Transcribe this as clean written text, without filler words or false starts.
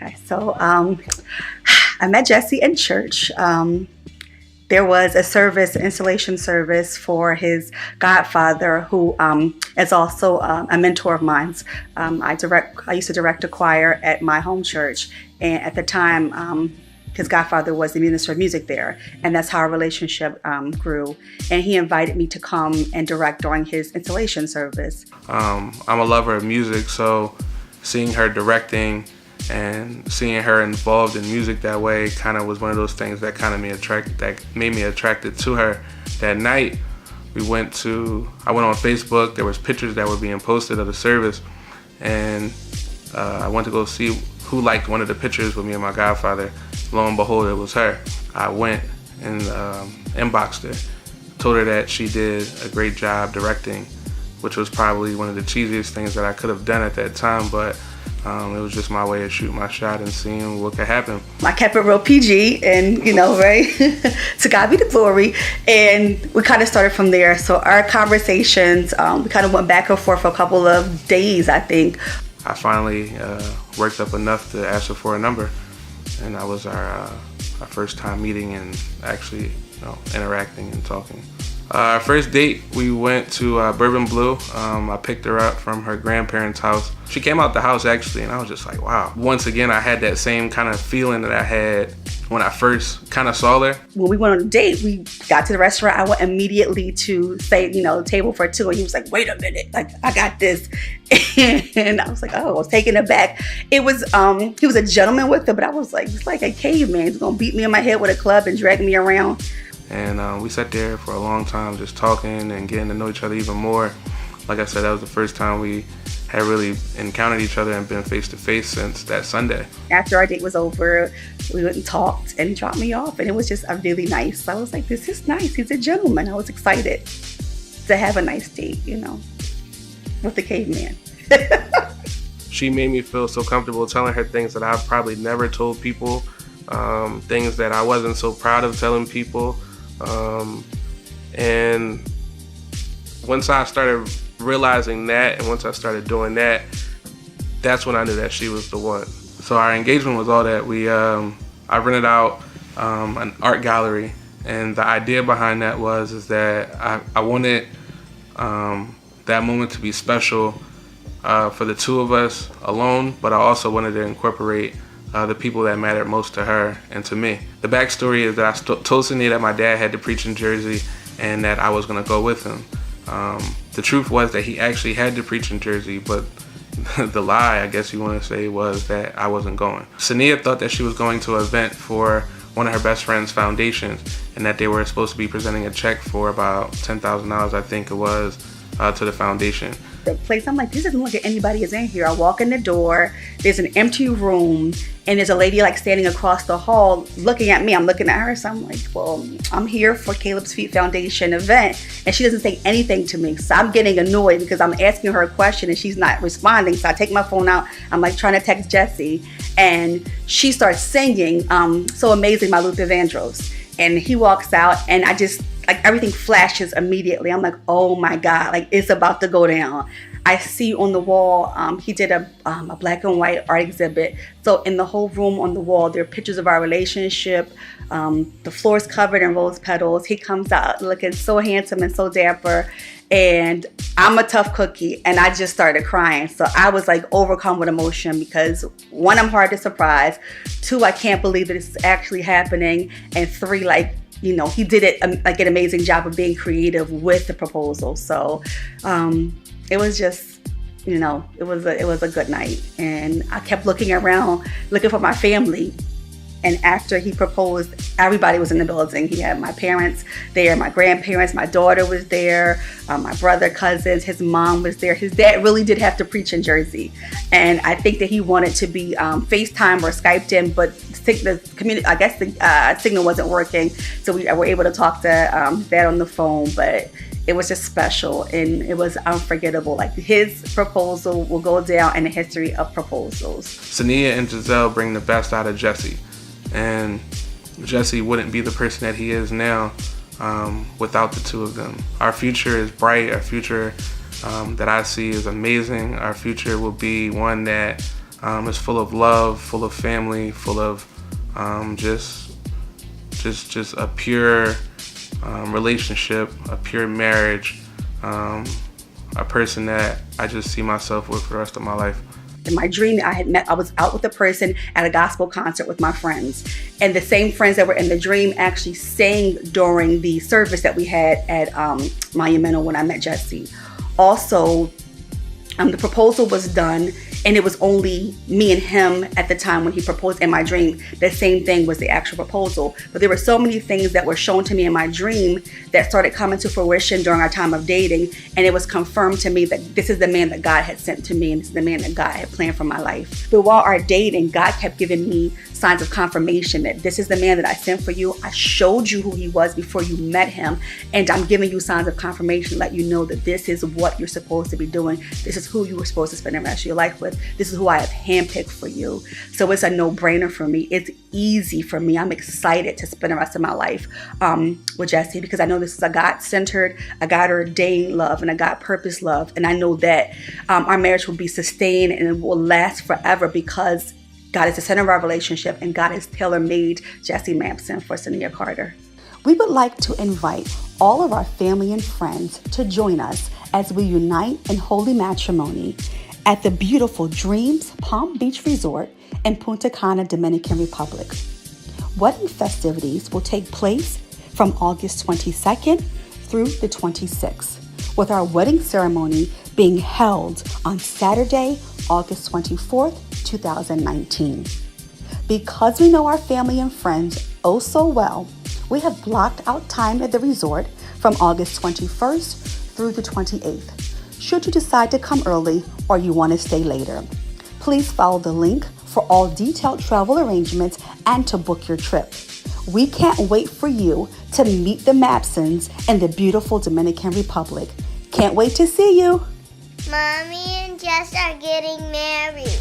Okay, so I met Jesse in church. There was a service, installation service for his godfather, who is also a mentor of mine. I used to direct a choir at my home church, and at the time, his godfather was the minister of music there, and that's how our relationship grew. And he invited me to come and direct during his installation service. I'm a lover of music, so seeing her directing and seeing her involved in music that way kind of was one of those things that made me attracted to her. That night, I went on Facebook. There was pictures that were being posted of the service, and I went to go see who liked one of the pictures with me and my godfather. Lo and behold, it was her. I went and inboxed her, told her that she did a great job directing, which was probably one of the cheesiest things that I could have done at that time, but it was just my way of shooting my shot and seeing what could happen. I kept it real PG and, right? To God be the glory. And we kind of started from there. So our conversations, we kind of went back and forth for a couple of days, I think. I finally worked up enough to ask her for a number. And that was our first time meeting and actually interacting and talking. Our first date, we went to Bourbon Blue. I picked her up from her grandparents' house. She came out the house actually, and I was just like, wow. Once again, I had that same kind of feeling that I had when I first kind of saw her. When we went on a date, we got to the restaurant. I went immediately to say, table for two. And he was like, wait a minute, like, I got this. And I was like, oh, I was taken aback. It was, he was a gentleman with her, but I was like, it's like a caveman. He's gonna beat me in my head with a club and drag me around. And we sat there for a long time just talking and getting to know each other even more. Like I said, that was the first time we had really encountered each other and been face to face since that Sunday. After our date was over, we went and talked, and he dropped me off, and it was just really nice. I was like, this is nice. He's a gentleman. I was excited to have a nice date, with the caveman. She made me feel so comfortable telling her things that I've probably never told people, things that I wasn't so proud of telling people. And once I started realizing that, and once I started doing that, that's when I knew that she was the one. So our engagement was all that. I rented out an art gallery, and the idea behind that is that I wanted that moment to be special for the two of us alone, but I also wanted to incorporate the people that mattered most to her and to me. The backstory is that I told Sydney that my dad had to preach in Jersey and that I was going to go with him. The truth was that he actually had to preach in Jersey, but the lie, I guess you want to say, was that I wasn't going. Sania thought that she was going to an event for one of her best friend's foundations and that they were supposed to be presenting a check for about $10,000, I think it was, to the foundation. The place, I'm like, this doesn't look like anybody is in here. I walk in the door, there's an empty room, and there's a lady like standing across the hall looking at me. I'm looking at her, so I'm like, well, I'm here for Caleb's Feet Foundation event, and she doesn't say anything to me. So I'm getting annoyed because I'm asking her a question and she's not responding. So I take my phone out, I'm like trying to text Jesse, and she starts singing So Amazing by Luther Vandross. And he walks out, and I just, like, everything flashes immediately. I'm like, oh my God, like, it's about to go down. I see on the wall, he did a black and white art exhibit. So in the whole room on the wall, there are pictures of our relationship. The floor is covered in rose petals. He comes out looking so handsome and so dapper. And I'm a tough cookie, and I just started crying. So I was like overcome with emotion because, one, I'm hard to surprise. Two, I can't believe that this is actually happening. And three, like, he did it like an amazing job of being creative with the proposal. So it was just, it was a good night. And I kept looking around, looking for my family. And after he proposed, everybody was in the building. He had my parents there, my grandparents, my daughter was there, my brother, cousins, his mom was there. His dad really did have to preach in Jersey. And I think that he wanted to be FaceTime or Skyped in, but the signal wasn't working. So we were able to talk to dad on the phone, but it was just special and it was unforgettable. Like, his proposal will go down in the history of proposals. Sania and Giselle bring the best out of Jesse. And Jesse wouldn't be the person that he is now without the two of them. Our future is bright. Our future that I see is amazing. Our future will be one that It's full of love, full of family, full of just a pure relationship, a pure marriage, a person that I just see myself with for the rest of my life. In my dream, I was out with a person at a gospel concert with my friends. And the same friends that were in the dream actually sang during the service that we had at Monumental when I met Jesse. Also, the proposal was done, and it was only me and him at the time when he proposed in my dream. The same thing was the actual proposal. But there were so many things that were shown to me in my dream that started coming to fruition during our time of dating. And it was confirmed to me that this is the man that God had sent to me, and this is the man that God had planned for my life. But while our dating, God kept giving me signs of confirmation that this is the man that I sent for you. I showed you who he was before you met him. And I'm giving you signs of confirmation to let you know that this is what you're supposed to be doing. This is who you were supposed to spend the rest of your life with. This is who I have handpicked for you. So it's a no-brainer for me. It's easy for me. I'm excited to spend the rest of my life with Jesse, because I know this is a God-centered, a God-ordained love, and a God-purpose love. And I know that our marriage will be sustained and it will last forever, because God is the center of our relationship, and God has tailor-made Jesse Mampson for Cynthia Carter. We would like to invite all of our family and friends to join us as we unite in holy matrimony at the beautiful Dreams Palm Beach Resort in Punta Cana, Dominican Republic. Wedding festivities will take place from August 22nd through the 26th, with our wedding ceremony being held on Saturday, August 24th, 2019. Because we know our family and friends oh so well, we have blocked out time at the resort from August 21st through the 28th. Should you decide to come early or you want to stay later, please follow the link for all detailed travel arrangements and to book your trip. We can't wait for you to meet the Mapsons in the beautiful Dominican Republic. Can't wait to see you. Mommy and Jess are getting married.